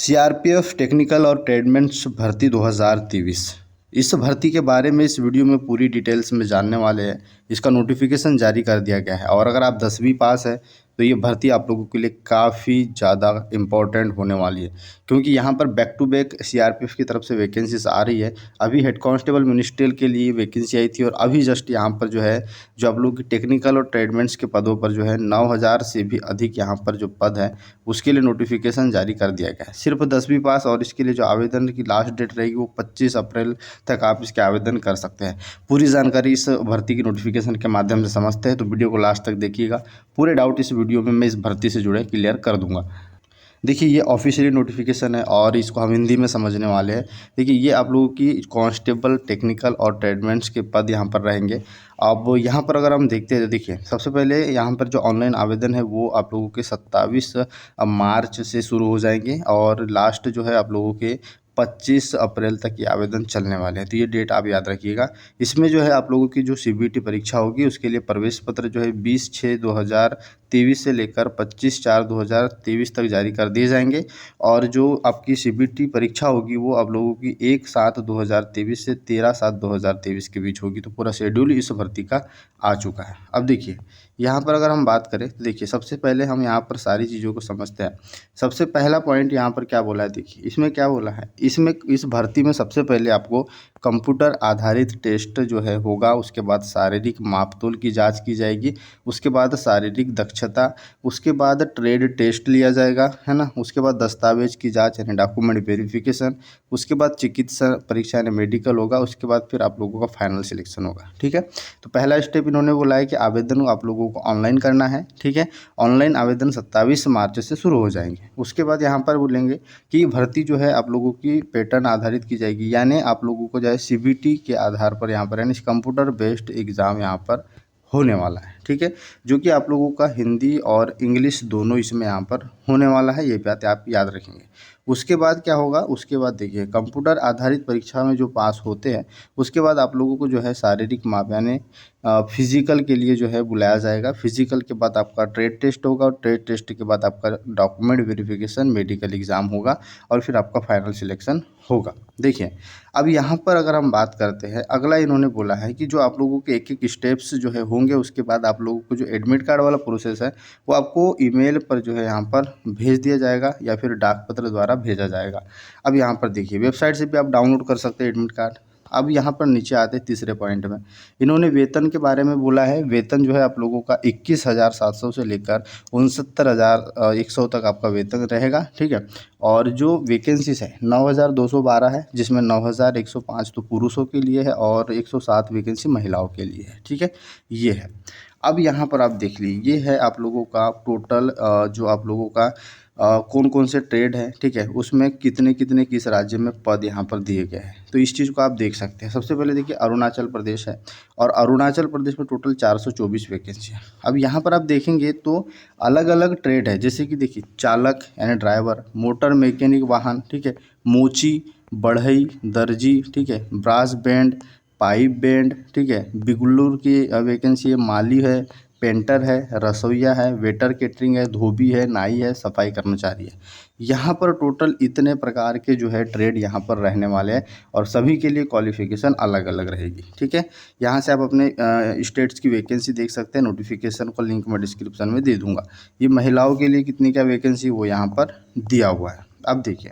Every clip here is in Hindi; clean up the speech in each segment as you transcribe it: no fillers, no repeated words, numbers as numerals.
सीआरपीएफ टेक्निकल और ट्रेडमेंट्स भर्ती 2023। इस भर्ती के बारे में इस वीडियो में पूरी डिटेल्स में जानने वाले हैं। इसका नोटिफिकेशन जारी कर दिया गया है और अगर आप 10वीं पास है तो ये भर्ती आप लोगों के लिए काफ़ी ज़्यादा इम्पॉर्टेंट होने वाली है, क्योंकि यहाँ पर बैक टू बैक सीआरपीएफ की तरफ से वैकेंसीज आ रही है। अभी हेड कांस्टेबल मिनिस्ट्रियल के लिए वैकेंसी आई थी और अभी जस्ट यहाँ पर जो है जो आप लोग की टेक्निकल और ट्रेडमेंट्स के पदों पर जो है 9000 से भी अधिक यहाँ पर जो पद है उसके लिए नोटिफिकेशन जारी कर दिया गया है। सिर्फ 10वीं पास और इसके लिए जो आवेदन की लास्ट डेट रहेगी वो 25 अप्रैल तक आप इसके आवेदन कर सकते हैं। पूरी जानकारी इस भर्ती की नोटिफिकेशन के माध्यम से समझते हैं, तो वीडियो को लास्ट तक देखिएगा। पूरे डाउट इस वीडियो में मैं इस भर्ती से जुड़े क्लियर कर दूंगा। देखिए, ये ऑफिशियली नोटिफिकेशन है और इसको हम हिंदी में समझने वाले हैं। देखिए, ये आप लोगों की कांस्टेबल टेक्निकल और ट्रेडमेंट्स के पद यहाँ पर रहेंगे। अब यहाँ पर अगर हम देखते हैं तो देखिए, सबसे पहले यहाँ पर जो ऑनलाइन आवेदन है वो आप लोगों के 27 मार्च से शुरू हो जाएंगे और लास्ट जो है आप लोगों के 25 अप्रैल तक ये आवेदन चलने वाले हैं। तो ये डेट आप याद रखिएगा। इसमें जो है आप लोगों की जो सीबीटी परीक्षा होगी उसके लिए प्रवेश पत्र जो है 20/6/2023 से लेकर 25/4/2023 तक जारी कर दिए जाएंगे और जो आपकी सीबीटी परीक्षा होगी वो आप लोगों की 1/7/2023 से 13/7/2023 के बीच होगी। तो पूरा शेड्यूल इस भर्ती का आ चुका है। अब देखिए, यहाँ पर अगर हम बात करें तो देखिए, सबसे पहले हम यहाँ पर सारी चीज़ों को समझते हैं। सबसे पहला पॉइंट यहाँ पर क्या बोला है, देखिए इसमें क्या बोला है, इसमें इस भर्ती में सबसे पहले आपको कंप्यूटर आधारित टेस्ट जो है होगा, उसके बाद शारीरिक मापतोल की जांच की जाएगी, उसके बाद शारीरिक दक्षता, उसके बाद ट्रेड टेस्ट लिया जाएगा, है ना, उसके बाद दस्तावेज की जांच यानी डॉक्यूमेंट वेरिफिकेशन, उसके बाद चिकित्सा परीक्षा यानी मेडिकल होगा, उसके बाद फिर आप लोगों का फाइनल सिलेक्शन होगा। ठीक है, तो पहला स्टेप इन्होंने बोला है कि आवेदन आप लोगों को ऑनलाइन करना है। ठीक है, ऑनलाइन आवेदन 27 मार्च से शुरू हो जाएंगे। उसके बाद यहाँ पर बोलेंगे कि भर्ती जो है आप लोगों की पैटर्न आधारित की जाएगी, यानी आप लोगों को जो है सीबीटी के आधार पर यहाँ पर यानी कंप्यूटर बेस्ड एग्ज़ाम यहाँ पर होने वाला है। ठीक है, जो कि आप लोगों का हिंदी और इंग्लिश दोनों इसमें यहाँ पर होने वाला है, ये बात आप याद रखेंगे। उसके बाद क्या होगा, उसके बाद देखिए कंप्यूटर आधारित परीक्षा में जो पास होते हैं उसके बाद आप लोगों को जो है शारीरिक माप यानी फिजिकल के लिए जो है बुलाया जाएगा। फिजिकल के बाद आपका ट्रेड टेस्ट होगा और ट्रेड टेस्ट के बाद आपका डॉक्यूमेंट वेरिफिकेशन मेडिकल एग्ज़ाम होगा और फिर आपका फाइनल सिलेक्शन होगा। देखिए, अब यहाँ पर अगर हम बात करते हैं, अगला इन्होंने बोला है कि जो आप लोगों के एक एक स्टेप्स जो है होंगे, उसके बाद आप लोगों को जो एडमिट कार्ड वाला प्रोसेस है वो आपको ईमेल पर जो है यहाँ पर भेज दिया जाएगा या फिर डाक पत्र द्वारा भेजा जाएगा। अब यहाँ पर देखिए, वेबसाइट से भी आप डाउनलोड कर सकते हैं एडमिट कार्ड। अब यहाँ पर नीचे आते हैं तीसरे पॉइंट में, इन्होंने वेतन के बारे में बोला है। वेतन जो है आप लोगों का 21,700 से लेकर 69,100 तक आपका वेतन रहेगा। ठीक है, और जो वैकेंसीज है 9,212 है, जिसमें 9,105 तो पुरुषों के लिए है और 107 वैकेंसी महिलाओं के लिए है। ठीक है, ये है। अब यहाँ पर आप देख लीजिए, ये है आप लोगों का टोटल जो आप लोगों का कौन कौन से ट्रेड है। ठीक है, उसमें कितने कितने किस राज्य में पद यहाँ पर दिए गए हैं, तो इस चीज़ को आप देख सकते हैं। सबसे पहले देखिए, अरुणाचल प्रदेश है और अरुणाचल प्रदेश में टोटल 424 वैकेंसी है। अब यहाँ पर आप देखेंगे तो अलग अलग ट्रेड है, जैसे कि देखिए चालक यानी ड्राइवर, मोटर मैकेनिक वाहन, ठीक है, मोची, बढ़ई, दर्जी, ठीक है, ब्रास बैंड, पाइप बैंड, ठीक है, बिगुल्लूर की वैकेंसी है, माली है, पेंटर है, रसोइया है, वेटर केटरिंग है, धोबी है, नाई है, सफाई कर्मचारी है। यहाँ पर टोटल इतने प्रकार के जो है ट्रेड यहाँ पर रहने वाले हैं और सभी के लिए क्वालिफिकेशन अलग अलग रहेगी। ठीक है, यहाँ से आप अपने स्टेट्स की वैकेंसी देख सकते हैं। नोटिफिकेशन का लिंक मैं डिस्क्रिप्शन में दे दूँगा। ये महिलाओं के लिए कितनी क्या वैकेंसी वो यहाँ पर दिया हुआ है। अब देखिए,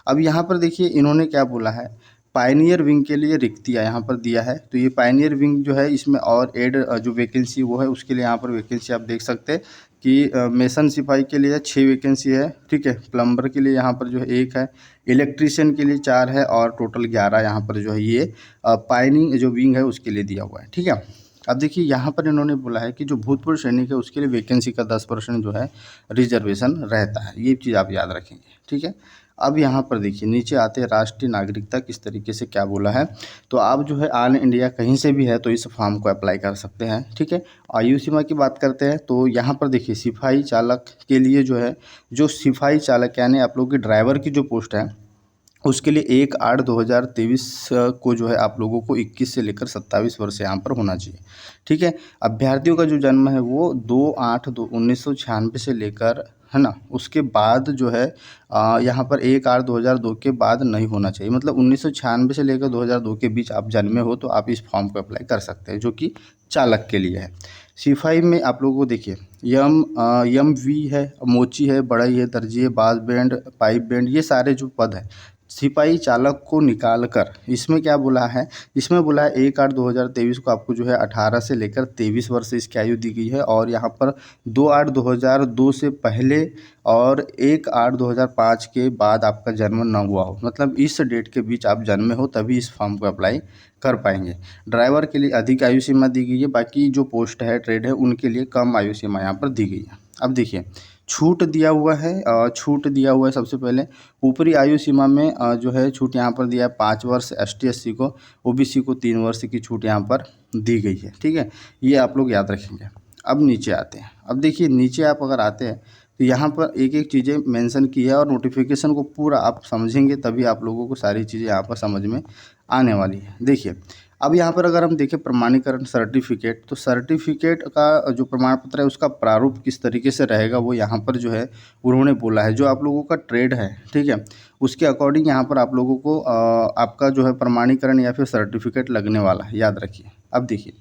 अब यहाँ पर देखिए इन्होंने क्या बोला है, पायनियर विंग के लिए रिक्तियाँ यहाँ पर दिया है। तो ये पायनियर विंग जो है इसमें और एड जो वैकेंसी वो है उसके लिए यहाँ पर वैकेंसी आप देख सकते हैं कि मेसन सिपाही के लिए 6 वैकेंसी है। ठीक है, प्लम्बर के लिए यहाँ पर जो है 1 है, इलेक्ट्रीशियन के लिए 4 है और टोटल 11 यहाँ पर जो है ये पायनिंग जो विंग है उसके लिए दिया हुआ है। ठीक है, अब देखिए यहाँ पर इन्होंने बोला है कि जो भूतपूर्व सैनिक है उसके लिए वैकेंसी का 10% जो है रिजर्वेशन रहता है। ये चीज़ आप याद रखेंगे। ठीक है, अब यहाँ पर देखिए नीचे आते हैं राष्ट्रीय नागरिकता किस तरीके से क्या बोला है। तो आप जो है ऑल इंडिया कहीं से भी है तो इस फॉर्म को अप्लाई कर सकते हैं। ठीक है, आयु सीमा की बात करते हैं तो यहाँ पर देखिए सिपाही चालक के लिए जो है, जो सिपाही चालक यानी आप लोगों की ड्राइवर की जो पोस्ट है उसके लिए 1/8/2023 को जो है आप लोगों को 21 से लेकर 27 वर्ष यहाँ पर होना चाहिए। ठीक है, अभ्यर्थियों का जो जन्म है वो 2/8/1996 से लेकर है ना, उसके बाद जो है यहाँ पर 1/8/2002 के बाद नहीं होना चाहिए। मतलब 1996 से लेकर 2002 के बीच आप जन्मे हो तो आप इस फॉर्म को अप्लाई कर सकते हैं, जो कि चालक के लिए है। सिपाही में आप लोगों को देखिए यम वी है, मोची है, बढ़ई है, दर्जी है, बास बैंड, पाइप बैंड, ये सारे जो पद है सिपाही चालक को निकाल कर इसमें क्या बोला है, इसमें बोला है 1/8/2023 को आपको जो है 18 से लेकर 23 वर्ष इसकी आयु दी गई है। और यहाँ पर 2/8/2002 से पहले और 1/8/2005 के बाद आपका जन्म न हुआ हो, मतलब इस डेट के बीच आप जन्मे हो तभी इस फॉर्म को अप्लाई कर पाएंगे। ड्राइवर के लिए अधिक आयु सीमा दी गई है, बाकी जो पोस्ट है ट्रेड है उनके लिए कम आयु सीमा यहाँ पर दी गई है। अब देखिए छूट दिया हुआ है, छूट दिया हुआ है सबसे पहले ऊपरी आयु सीमा में जो है छूट यहाँ पर दिया है 5 वर्ष ST SC को, OBC को 3 वर्ष की छूट यहाँ पर दी गई है। ठीक है, ये आप लोग याद रखेंगे। अब नीचे आते हैं, अब देखिए नीचे आप अगर आते हैं तो यहाँ पर एक एक चीज़ें मेंशन की है और नोटिफिकेशन को पूरा आप समझेंगे तभी आप लोगों को सारी चीज़ें यहाँ पर समझ में आने वाली है। देखिए अब यहाँ पर अगर हम देखें प्रमाणीकरण सर्टिफिकेट, तो सर्टिफिकेट का जो प्रमाण पत्र है उसका प्रारूप किस तरीके से रहेगा वो यहाँ पर जो है उन्होंने बोला है। जो आप लोगों का ट्रेड है, ठीक है, उसके अकॉर्डिंग यहाँ पर आप लोगों को आपका जो है प्रमाणीकरण या फिर सर्टिफिकेट लगने वाला है, याद रखिए। अब देखिए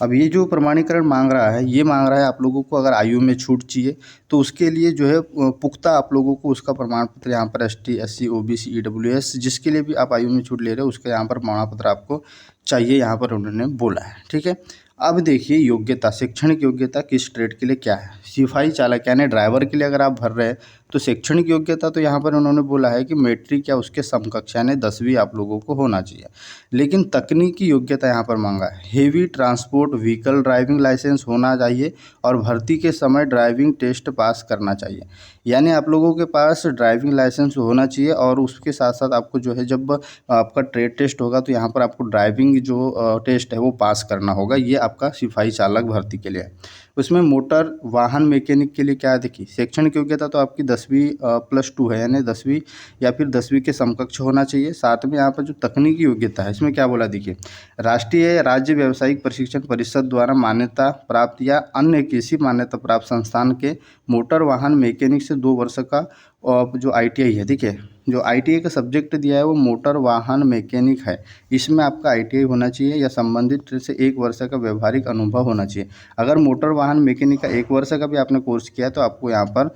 अब ये जो प्रमाणीकरण मांग रहा है, ये मांग रहा है आप लोगों को अगर आयु में छूट चाहिए तो उसके लिए जो है पुख्ता आप लोगों को उसका प्रमाण पत्र यहाँ पर ST SC OBC EWS जिसके लिए भी आप आयु में छूट ले रहे हो उसका यहाँ पर प्रमाण पत्र आपको चाहिए, यहाँ पर उन्होंने बोला है। ठीक है, अब देखिए योग्यता, शैक्षणिक योग्यता किस ट्रेड के लिए क्या है। सिपाही चालक यानी ड्राइवर के लिए अगर आप भर रहे हैं तो शैक्षणिक योग्यता तो यहाँ पर उन्होंने बोला है कि मैट्रिक या उसके समकक्ष यानी 10वीं आप लोगों को होना चाहिए। लेकिन तकनीकी योग्यता यहाँ पर मांगा है, heavy transport vehicle driving licence होना चाहिए और भर्ती के समय ड्राइविंग टेस्ट पास करना चाहिए। यानी आप लोगों के पास ड्राइविंग लाइसेंस होना चाहिए और उसके साथ साथ आपको जो है जब आपका ट्रेड टेस्ट होगा तो यहाँ पर आपको ड्राइविंग जो टेस्ट है वो पास करना होगा। ये आपका सिपाही चालक भर्ती के लिए है। उसमें मोटर वाहन मैकेनिक के लिए क्या है, देखिए शैक्षणिक योग्यता तो आपकी 10वीं +2 है, यानी 10वीं या फिर 10वीं के समकक्ष होना चाहिए। साथ में यहाँ पर जो तकनीकी योग्यता है इसमें क्या बोला, देखिए राष्ट्रीय राज्य व्यावसायिक प्रशिक्षण परिषद द्वारा मान्यता प्राप्त या अन्य किसी मान्यता प्राप्त संस्थान के मोटर वाहन मैकेनिक से 2 वर्ष का जो ITI है, ठीक है, जो ITI का सब्जेक्ट दिया है वो मोटर वाहन मैकेनिक है, इसमें आपका ITI होना चाहिए या संबंधित ट्रेड से 1 वर्ष का व्यवहारिक अनुभव होना चाहिए। अगर मोटर वाहन मैकेनिक का 1 वर्ष का भी आपने कोर्स किया तो आपको यहाँ पर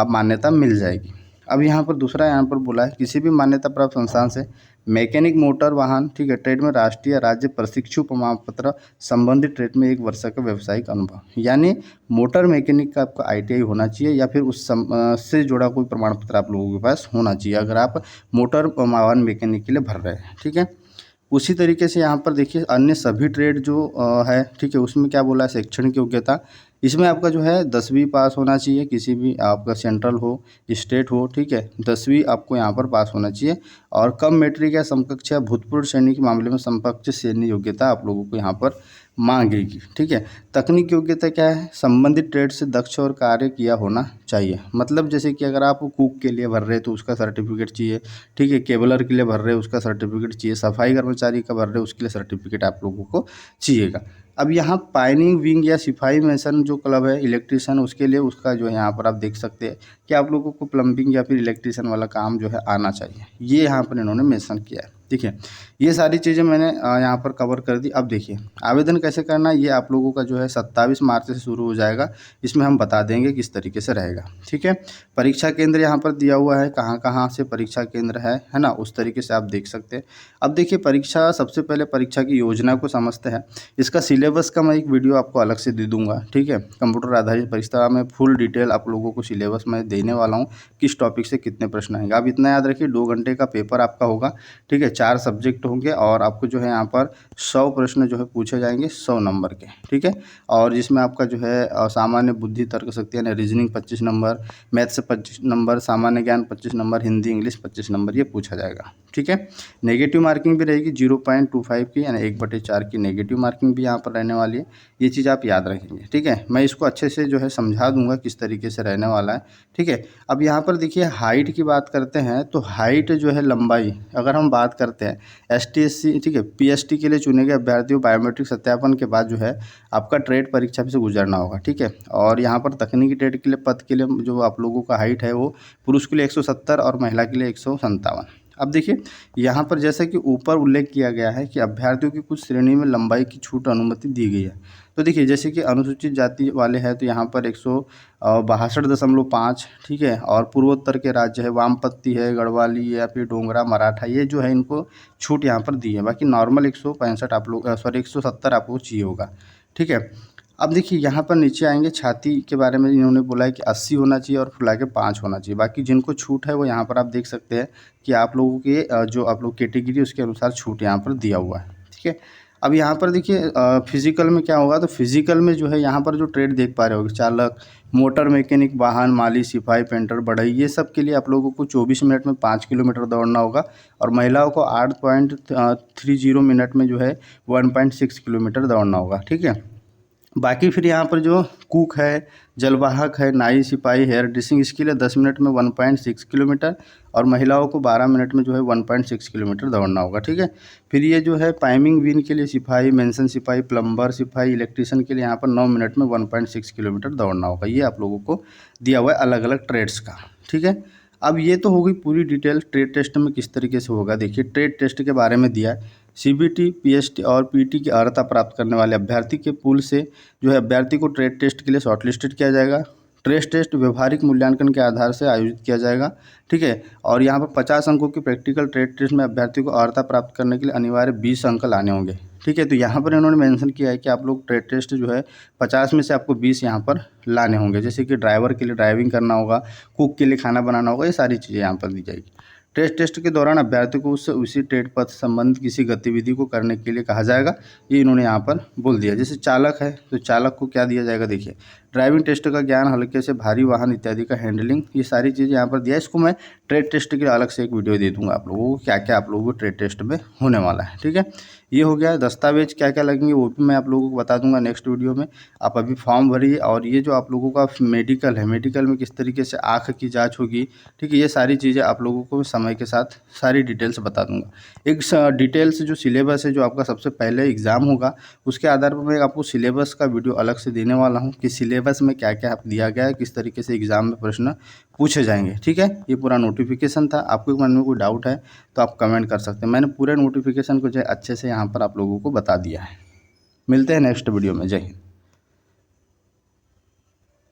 मान्यता मिल जाएगी। अब यहाँ पर दूसरा यहाँ पर बोला है किसी भी मान्यता प्राप्त संस्थान से मैकेनिक मोटर वाहन, ठीक है, ट्रेड में राष्ट्रीय राज्य प्रशिक्षु प्रमाण पत्र संबंधित ट्रेड में 1 वर्ष का व्यवसायिक अनुभव, यानी मोटर मैकेनिक का आपका ITI होना चाहिए या फिर उस से जुड़ा कोई प्रमाण पत्र आप लोगों के पास होना चाहिए अगर आप मोटर वाहन मैकेनिक के लिए भर रहे हैं। ठीक है, उसी तरीके से यहाँ पर देखिए अन्य सभी ट्रेड जो है, ठीक है, उसमें क्या बोला है शैक्षणिक योग्यता, इसमें आपका जो है 10वीं पास होना चाहिए, किसी भी आपका सेंट्रल हो स्टेट हो, ठीक है, 10वीं आपको यहाँ पर पास होना चाहिए और कम मैट्रिक या समकक्ष या भूतपूर्व श्रेणी के मामले में समकक्ष श्रेणी योग्यता आप लोगों को यहाँ पर मांगेगी। ठीक है, तकनीक योग्यता क्या है, संबंधित ट्रेड से दक्ष और कार्य किया होना चाहिए। मतलब जैसे कि अगर आप कुक के लिए भर रहे हैं तो उसका सर्टिफिकेट चाहिए, ठीक है, केबलर के लिए भर रहे हैं उसका सर्टिफिकेट चाहिए, सफाई कर्मचारी का भर रहे हैं उसके लिए सर्टिफिकेट आप लोगों को चाहिएगा। अब यहाँ पाइनिंग विंग या सिपाही मेसन जो क्लब है इलेक्ट्रीशियन, उसके लिए उसका जो है यहाँ पर आप देख सकते हैं कि आप लोगों को प्लम्बिंग या फिर इलेक्ट्रीशियन वाला काम जो है आना चाहिए, ये यहाँ पर इन्होंने मेंशन किया है। ठीक है, ये सारी चीज़ें मैंने यहाँ पर कवर कर दी। अब देखिए आवेदन कैसे करना है, ये आप लोगों का जो है 27 मार्च से शुरू हो जाएगा, इसमें हम बता देंगे किस तरीके से रहेगा। ठीक है, परीक्षा केंद्र यहाँ पर दिया हुआ है, कहाँ कहाँ से परीक्षा केंद्र है ना, उस तरीके से आप देख सकते हैं। अब देखिए परीक्षा, सबसे पहले परीक्षा की योजना को समझते हैं। इसका सिलेबस का मैं एक वीडियो आपको अलग से दे दूंगा, ठीक है, कंप्यूटर आधारित परीक्षा में फुल डिटेल आप लोगों को सिलेबस में देने वाला हूँ, किस टॉपिक से कितने प्रश्न आएंगे। आप इतना याद रखिए 2 घंटे का पेपर आपका होगा, ठीक है, 4 सब्जेक्ट होंगे और आपको जो है यहाँ पर 100 प्रश्न जो है पूछे जाएंगे 100 नंबर के। ठीक है, और जिसमें आपका जो है सामान्य बुद्धि तर्क शक्ति यानी रीजनिंग 25 नंबर, मैथ से 25 नंबर, सामान्य ज्ञान 25 नंबर, हिंदी इंग्लिश 25 नंबर ये पूछा जाएगा। ठीक है, नेगेटिव मार्किंग भी रहेगी 0.25 की, यानी 1/4 की नेगेटिव मार्किंग भी यहाँ पर रहने वाली है, ये चीज़ आप याद रखेंगे। ठीक है, मैं इसको अच्छे से जो है समझा दूंगा किस तरीके से रहने वाला है। ठीक है, अब यहाँ पर देखिए हाइट की बात करते हैं तो हाइट जो है लंबाई, अगर हम बात करते हैं STSC, ठीक है, PST के लिए चुने गए अभ्यर्थियों बायोमेट्रिक सत्यापन के बाद जो है आपका ट्रेड परीक्षा से गुजरना होगा, ठीक है। और यहाँ पर तकनीकी ट्रेड के लिए पद के लिए जो आप लोगों का हाइट है वो पुरुष के लिए 170 और महिला के लिए 157। अब देखिए यहाँ पर जैसा कि ऊपर उल्लेख किया गया है कि अभ्यर्थियों की कुछ श्रेणी में लंबाई की छूट अनुमति दी गई है। तो देखिए जैसे कि अनुसूचित जाति वाले हैं तो यहाँ पर 162.5, ठीक है। और पूर्वोत्तर के राज्य है, वामपंथी है, गढ़वाली या फिर डोगरा, मराठा, ये जो है इनको छूट यहाँ पर दी है। बाकी नॉर्मल 165 आप लोग 170 आपको चाहिए होगा, ठीक है। अब देखिए यहाँ पर नीचे आएंगे, छाती के बारे में इन्होंने बोला है कि 80 होना चाहिए और फुला के 5 होना चाहिए। बाकी जिनको छूट है वो यहाँ पर आप देख सकते हैं कि आप लोगों के जो आप लोग कैटेगरी उसके अनुसार छूट यहाँ पर दिया हुआ है, ठीक है। अब यहाँ पर देखिए फिजिकल में क्या होगा, तो फिजिकल में जो है यहाँ पर जो ट्रेड देख पा रहे होगे, चालक, मोटर मैकेनिक, वाहन माली, सिपाही, पेंटर, बढ़ई, ये सब के लिए आप लोगों को 24 मिनट में 5 किलोमीटर दौड़ना होगा और महिलाओं को 8.30 मिनट में जो है 1.6 किलोमीटर दौड़ना होगा, ठीक है। बाकी फिर यहाँ पर जो कुक है, जलवाहक है, नाई, सिपाही, हेयर ड्रेसिंग, इसके लिए 10 मिनट में 1.6 किलोमीटर और महिलाओं को 12 मिनट में जो है 1.6 किलोमीटर दौड़ना होगा, ठीक है। फिर ये जो है पाइमिंग विन के लिए सिपाही, मेंशन सिपाही, प्लम्बर सिपाही, इलेक्ट्रीशियन के लिए यहाँ पर 9 मिनट में 1.6 किलोमीटर दौड़ना होगा। ये आप लोगों को दिया हुआ है अलग अलग ट्रेड्स का, ठीक है। अब ये तो होगी पूरी डिटेल ट्रेड टेस्ट में किस तरीके से होगा। देखिए ट्रेड टेस्ट के बारे में दिया है, CBT, PST और PT की अर्हता प्राप्त करने वाले अभ्यर्थी के पूल से जो है अभ्यर्थी को ट्रेड टेस्ट के लिए शॉर्टलिस्टेड किया जाएगा। ट्रेड टेस्ट व्यवहारिक मूल्यांकन के आधार से आयोजित किया जाएगा, ठीक है। और यहाँ पर 50 अंकों की प्रैक्टिकल ट्रेड टेस्ट में अभ्यर्थी को अर्हता प्राप्त करने के लिए अनिवार्य 20 अंक लाने होंगे, ठीक है। तो यहाँ पर इन्होंने मेंशन किया है कि आप लोग ट्रेड टेस्ट जो है 50 में से आपको 20 यहाँ पर लाने होंगे। जैसे कि ड्राइवर के लिए ड्राइविंग करना होगा, कुक के लिए खाना बनाना होगा, ये सारी चीज़ें यहाँ पर दी जाएगी। ट्रेड टेस्ट के दौरान अभ्यर्थी को उसी ट्रेड पद से संबंधित किसी गतिविधि को करने के लिए कहा जाएगा, ये इन्होंने यहाँ पर बोल दिया। जैसे चालक है तो चालक को क्या दिया जाएगा, देखिए ड्राइविंग टेस्ट का ज्ञान, हल्के से भारी वाहन इत्यादि का हैंडलिंग, ये सारी चीज़ें यहाँ पर दिया है। इसको मैं ट्रेड टेस्ट के लिए अलग से एक वीडियो दे दूँगा आप लोगों को, क्या क्या आप लोगों को ट्रेड टेस्ट में होने वाला है, ठीक है। ये हो गया। दस्तावेज क्या क्या लगेंगे वो भी मैं आप लोगों को बता दूंगा नेक्स्ट वीडियो में। आप अभी फॉर्म भरिए। और ये जो आप लोगों का मेडिकल है, मेडिकल में किस तरीके से आँख की जांच होगी, ठीक है, ये सारी चीज़ें आप लोगों को समय के साथ सारी डिटेल्स बता दूंगा। एक डिटेल्स जो सिलेबस है, जो आपका सबसे पहले एग्ज़ाम होगा, उसके आधार पर मैं आपको सिलेबस का वीडियो अलग से देने वाला हूँ कि सिलेबस में क्या क्या दिया गया है, किस तरीके से एग्ज़ाम में प्रश्न पूछे जाएंगे, ठीक है। ये पूरा नोटिफिकेशन था। आपके मन में कोई डाउट है तो आप कमेंट कर सकते हैं। मैंने पूरे नोटिफिकेशन को जो है अच्छे से यहाँ पर आप लोगों को बता दिया है। मिलते हैं नेक्स्ट वीडियो में। जय हिंद।